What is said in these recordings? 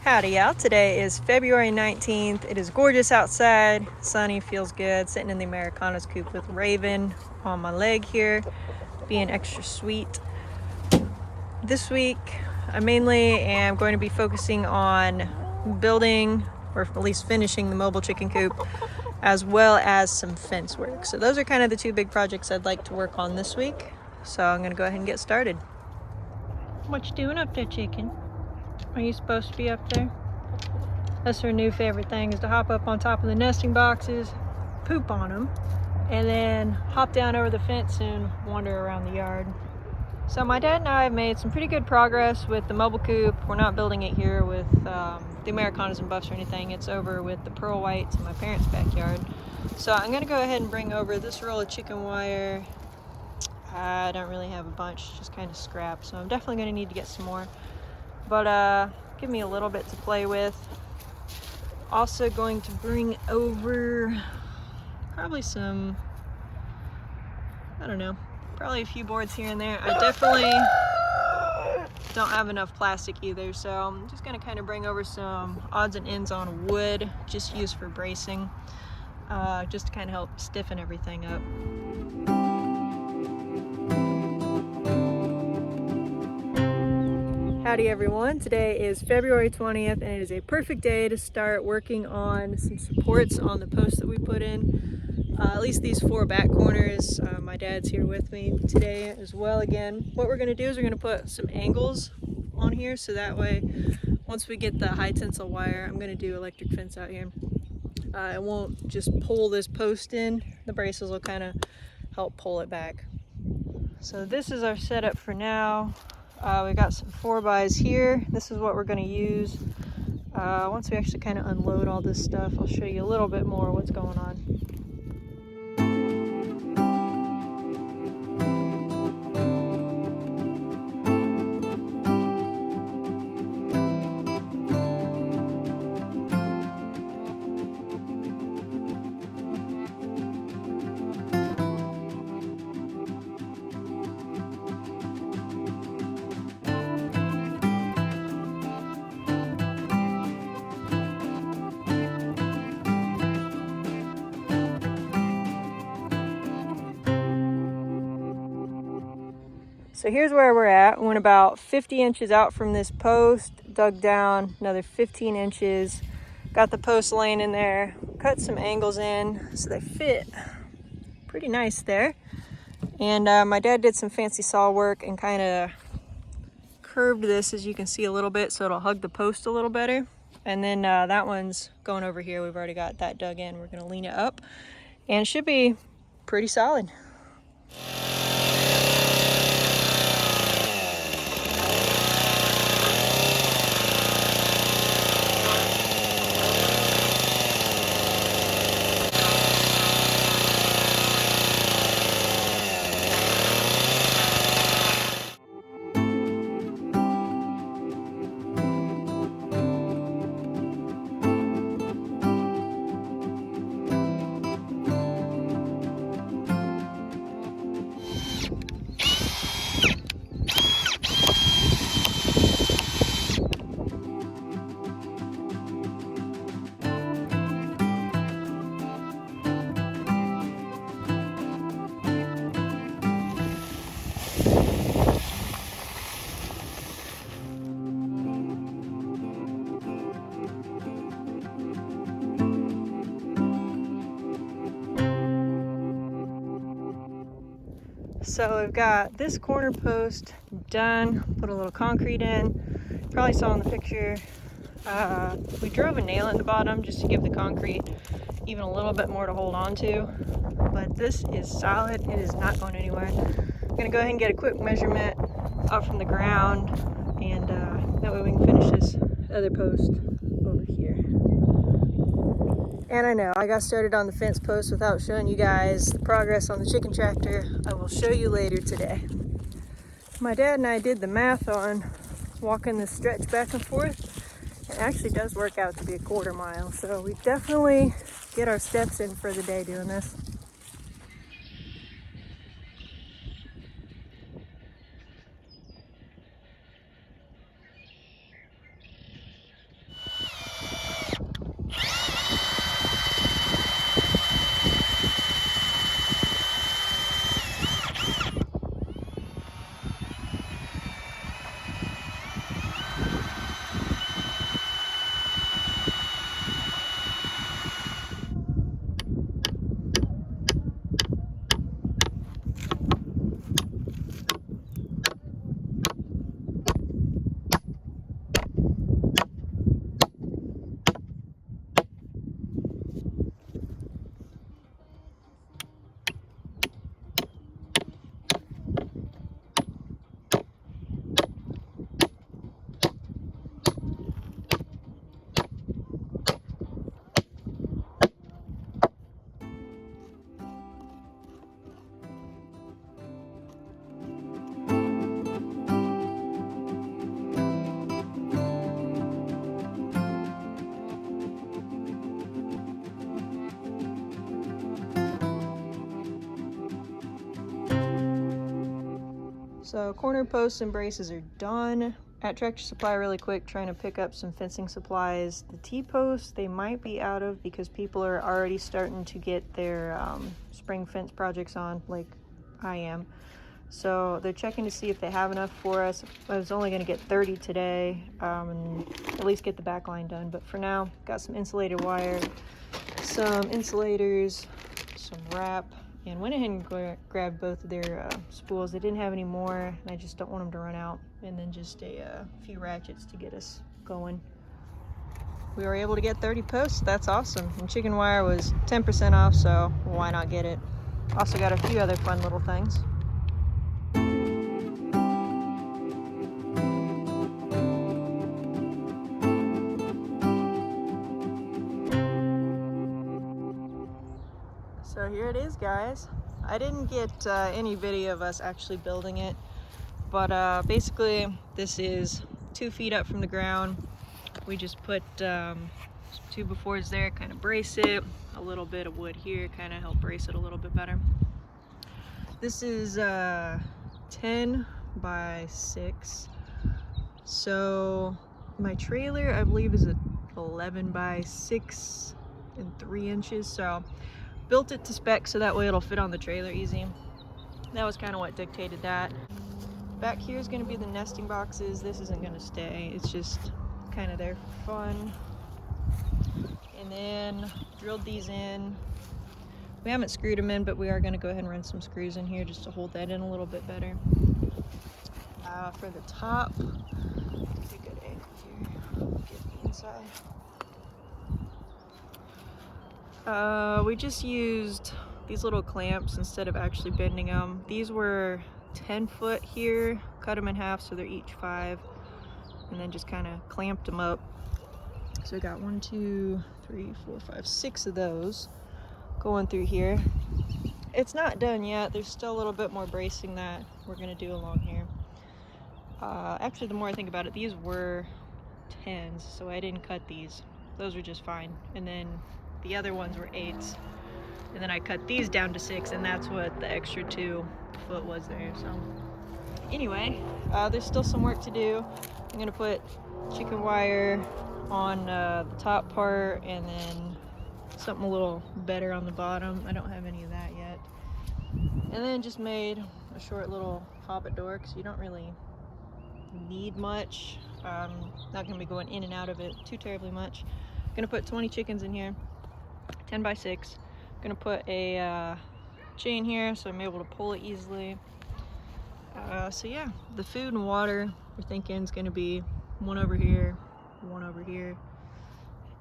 Howdy y'all. Today is February 19th. It is gorgeous outside, sunny, feels good. Sitting in the Americanas coop with Raven on my leg here, being extra sweet. This week I mainly am going to be focusing on building, or at least finishing, the mobile chicken coop, as well as some fence work. So those are kind of the two big projects I'd like to work on this week. So I'm going to go ahead and get started. What you doing up there, chicken? Are you supposed to be up there? That's her new favorite thing, is to hop up on top of the nesting boxes, poop on them, and then hop down over the fence and wander around the yard. So my dad and I have made some pretty good progress with the mobile coop. We're not building it here with the Americanas and Buffs or anything. It's over with the Pearl Whites in my parents' backyard. So I'm going to go ahead and bring over this roll of chicken wire. I don't really have a bunch, just kind of scrap, so I'm definitely going to need to get some more. But give me a little bit to play with. Also going to bring over probably some, I don't know, probably a few boards here and there. I definitely don't have enough plastic either, so I'm just going to kind of bring over some odds and ends on wood, just used for bracing, just to kind of help stiffen everything up. Howdy everyone, today is February 20th and it is a perfect day to start working on some supports on the posts that we put in. At least these four back corners. My dad's here with me today as well again. What we're going to do is we're going to put some angles on here, so that way once we get the high tensile wire, I'm going to do electric fence out here. I won't just pull this post in, the braces will kind of help pull it back. So this is our setup for now. We got some 4x here. This is what we're going to use. Once we actually kind of unload all this stuff, I'll show you a little bit more what's going on. So here's where we're at. We went about 50 inches out from this post, dug down another 15 inches, got the post laying in there, cut some angles in so they fit pretty nice there. And my dad did some fancy saw work and kind of curved this, as you can see, a little bit so it'll hug the post a little better. And then that one's going over here. We've already got that dug in. We're going to lean it up and it should be pretty solid. So we've got this corner post done, put a little concrete in. Probably saw in the picture, we drove a nail in the bottom just to give the concrete even a little bit more to hold on to. But this is solid, it is not going anywhere. I'm gonna go ahead and get a quick measurement up from the ground, and that way we can finish this other post over here. And I know I got started on the fence post without showing you guys the progress on the chicken tractor. I will show you later today. My dad and I did the math on walking this stretch back and forth. It actually does work out to be a 1/4 mile, so we definitely get our steps in for the day doing this. So corner posts and braces are done. At Tractor Supply really quick, trying to pick up some fencing supplies. The T-posts, they might be out of because people are already starting to get their spring fence projects on, like I am. So they're checking to see if they have enough for us. I was only going to get 30 today and at least get the back line done. But for now, got some insulated wire, some insulators, some wrap, and went ahead and grabbed both of their spools. They didn't have any more, and I just don't want them to run out. And then just a few ratchets to get us going. We were able to get 30 posts. That's awesome. And chicken wire was 10% off, so why not get it? Also got a few other fun little things. So here it is, guys. I didn't get any video of us actually building it, but basically this is 2 feet up from the ground. We just put 2 2x4s there, kind of brace it. A little bit of wood here, kind of help brace it a little bit better. This is 10 by 6. So my trailer, I believe, is a 11 by 6 and 3 inches. So built it to spec so that way it'll fit on the trailer easy. That was kind of what dictated that. Back here is going to be the nesting boxes. This isn't going to stay. It's just kind of there for fun. And then drilled these in. We haven't screwed them in, but we are going to go ahead and run some screws in here just to hold that in a little bit better. For the top, get a good angle here. Get the inside. We just used these little clamps instead of actually bending them. These were 10 foot here, cut them in half so they're each 5, and then just kind of clamped them up. So we got 1, 2, 3, 4, 5, 6 of those going through here. It's not done yet. There's still a little bit more bracing that we're gonna do along here. Actually, the more I think about it, these were 10s, so I didn't cut these. Those were just fine. And then the other ones were 8s. And then I cut these down to 6, and that's what the extra 2 foot was there. So anyway, there's still some work to do. I'm gonna put chicken wire on the top part and then something a little better on the bottom. I don't have any of that yet. And then just made a short little hobbit door because you don't really need much. Not gonna be going in and out of it too terribly much. Gonna put 20 chickens in here, 10 by 6. Gonna put a chain here so I'm able to pull it easily. So yeah, the food and water we're thinking is gonna be one over here, one over here,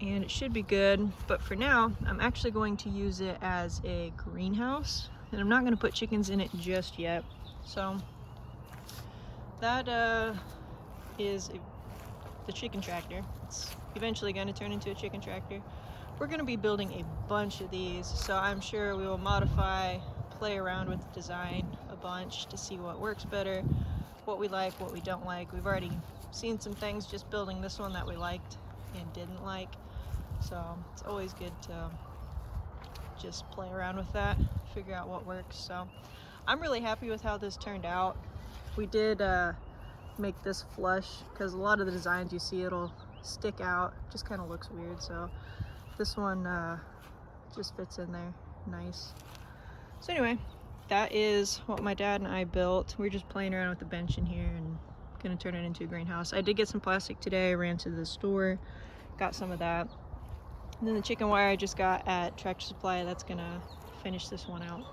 and it should be good. But for now, I'm actually going to use it as a greenhouse, and I'm not gonna put chickens in it just yet. So that is the chicken tractor. It's eventually going to turn into a chicken tractor. We're going to be building a bunch of these, so I'm sure we will modify, play around with the design a bunch to see what works better, what we like, what we don't like. We've already seen some things just building this one that we liked and didn't like, so it's always good to just play around with that, figure out what works. So I'm really happy with how this turned out. We did make this flush because a lot of the designs you see, it'll stick out, just kind of looks weird. So this one just fits in there nice. So anyway, that is what my dad and I built. We're just playing around with the bench in here and gonna turn it into a greenhouse. I did get some plastic today. I ran to the store, got some of that. And then the chicken wire I just got at Tractor Supply. That's gonna finish this one out.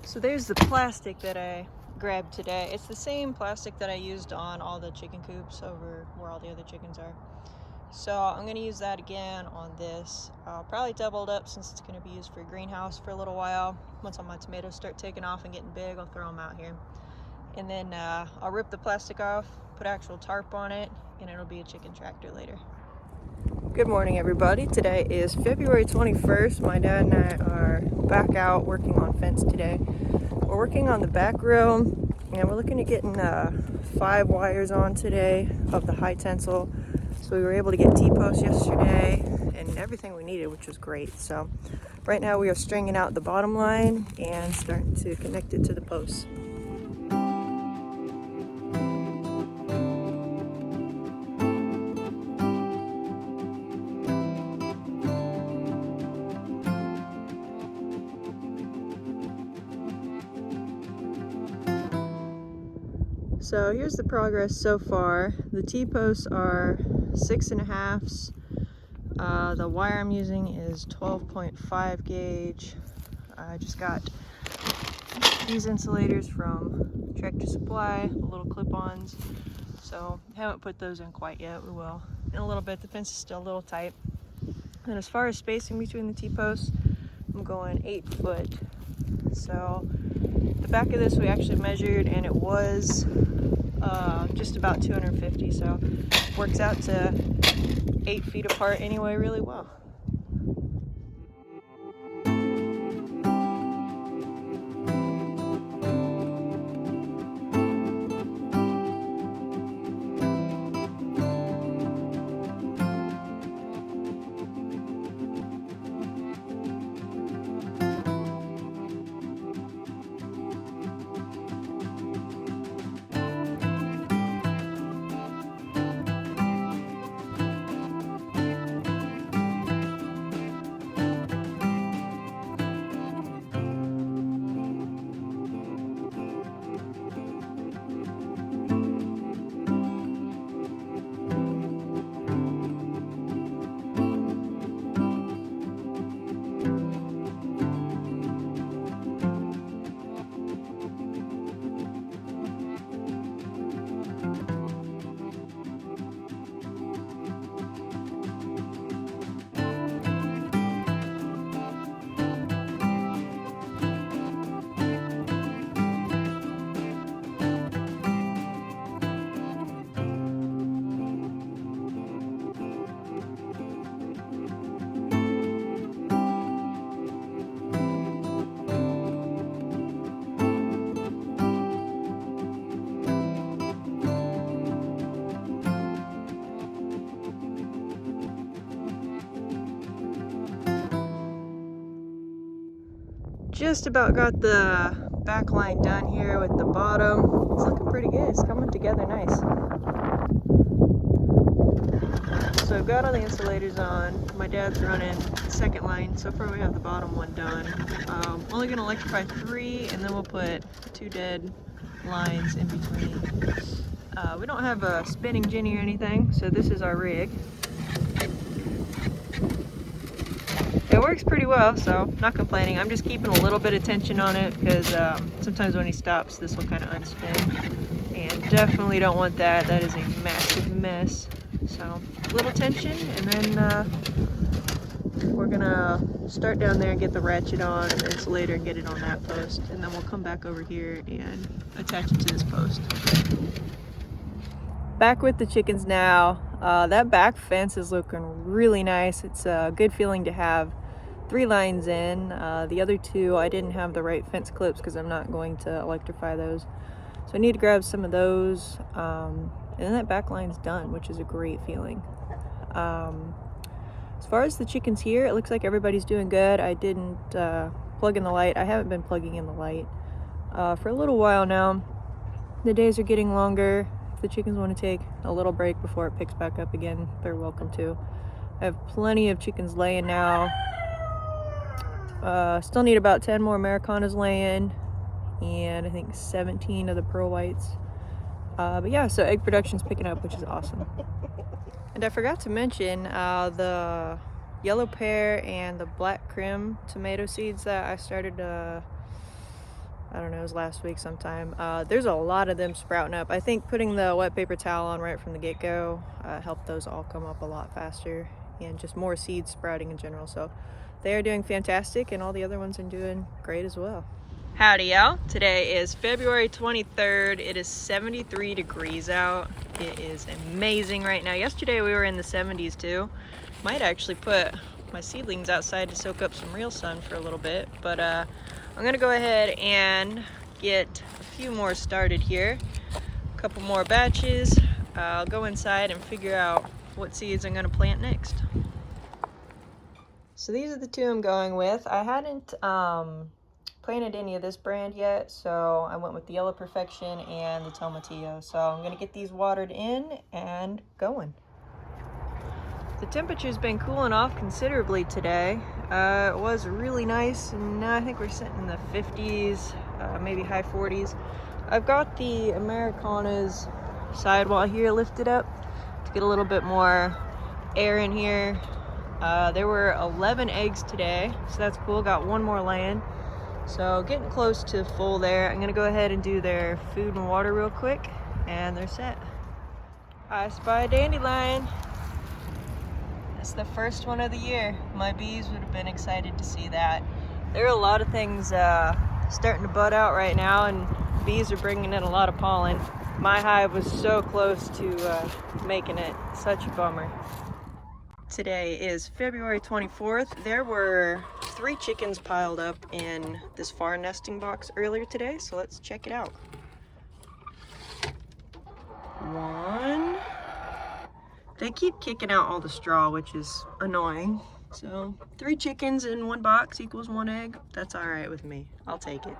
So there's the plastic that I grabbed today. It's the same plastic that I used on all the chicken coops over where all the other chickens are. So I'm going to use that again on this. I'll probably double it up since it's going to be used for a greenhouse for a little while. Once all my tomatoes start taking off and getting big, I'll throw them out here. And then I'll rip the plastic off, put actual tarp on it, and it'll be a chicken tractor later. Good morning, everybody. Today is February 21st. My dad and I are back out working on fence today. We're working on the back row, and we're looking at getting 5 wires on today of the high tensile. So we were able to get T-posts yesterday and everything we needed, which was great. So right now we are stringing out the bottom line and starting to connect it to the posts. So here's the progress so far. The T-posts are 6.5s. The wire I'm using is 12.5 gauge. I just got these insulators from Tractor Supply, the little clip-ons. So haven't put those in quite yet. We will in a little bit. The fence is still a little tight. And as far as spacing between the T-posts, I'm going 8 foot. So the back of this we actually measured, and it was just about 250. So works out to 8 feet apart anyway, really well. Just about got the back line done here with the bottom. It's looking pretty good. It's coming together nice. So I've got all the insulators on. My dad's running the second line. So far we have the bottom one done. Only gonna electrify 3, and then we'll put 2 dead lines in between. We don't have a spinning Jenny or anything, so this is our rig. It works pretty well, so not complaining. I'm just keeping a little bit of tension on it because sometimes when he stops, this will kind of unspin. And definitely don't want that. That is a massive mess. So a little tension, and then we're gonna start down there and get the ratchet on and the insulator and get it on that post. And then we'll come back over here and attach it to this post. Back with the chickens now. That back fence is looking really nice. It's a good feeling to have 3 lines in. The other 2, I didn't have the right fence clips because I'm not going to electrify those. So I need to grab some of those. And then that back line's done, which is a great feeling. As far as the chickens here, it looks like everybody's doing good. I didn't plug in the light. I haven't been plugging in the light for a little while now. The days are getting longer. If the chickens want to take a little break before it picks back up again, they're welcome to. I have plenty of chickens laying now. Still need about 10 more Americanas laying, and I think 17 of the pearl whites. But yeah, so egg production's picking up, which is awesome. And I forgot to mention the yellow pear and the black crim tomato seeds that I started, I don't know, it was last week sometime. There's a lot of them sprouting up. I think putting the wet paper towel on right from the get-go helped those all come up a lot faster, and just more seeds sprouting in general. So they are doing fantastic, and all the other ones are doing great as well. Howdy y'all. Today is February 23rd. It is 73 degrees out. It is amazing right now. Yesterday we were in the 70s too. Might actually put my seedlings outside to soak up some real sun for a little bit, but I'm gonna go ahead and get a few more started here. A couple more batches. I'll go inside and figure out what seeds I'm gonna plant next. So these are the 2 I'm going with. I hadn't planted any of this brand yet, so I went with the Yellow Perfection and the Tomatillo. So I'm gonna get these watered in and going. The temperature's been cooling off considerably today. It was really nice, and now I think we're sitting in the 50s, maybe high 40s. I've got the Americanas sidewall here lifted up to get a little bit more air in here. There were 11 eggs today, so that's cool. Got one more laying. So getting close to full there. I'm gonna go ahead and do their food and water real quick, and they're set. I spy a dandelion. It's the first one of the year. My bees would have been excited to see that. There are a lot of things starting to bud out right now, and bees are bringing in a lot of pollen. My hive was so close to making it. Such a bummer. Today is February 24th. There were 3 chickens piled up in this far nesting box earlier today, so let's check it out. 1. They keep kicking out all the straw, which is annoying. So 3 chickens in 1 box equals 1 egg. That's all right with me. I'll take it.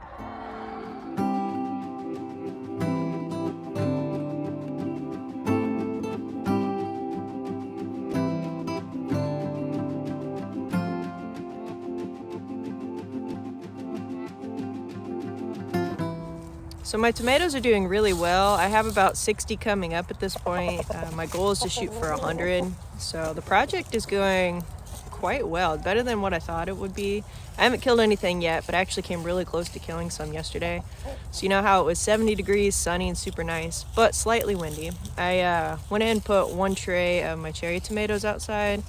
So my tomatoes are doing really well. I have about 60 coming up at this point. My goal is to shoot for 100. So the project is going quite well, better than what I thought it would be. I haven't killed anything yet, but I actually came really close to killing some yesterday. So you know how it was 70 degrees, sunny and super nice, but slightly windy. I went ahead and put 1 tray of my cherry tomatoes outside.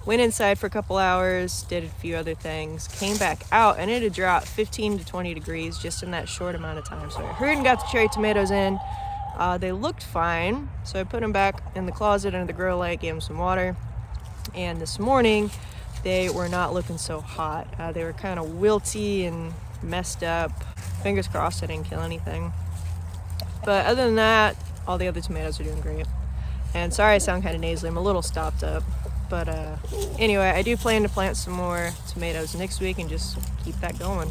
Went inside for a couple hours, did a few other things, came back out, and it had dropped 15 to 20 degrees just in that short amount of time. So I hurried and got the cherry tomatoes in. They looked fine, so I put them back in the closet under the grow light, gave them some water. And this morning, they were not looking so hot. They were kind of wilty and messed up. Fingers crossed I didn't kill anything. But other than that, all the other tomatoes are doing great. And sorry I sound kind of nasally, I'm a little stopped up. But anyway, I do plan to plant some more tomatoes next week and just keep that going.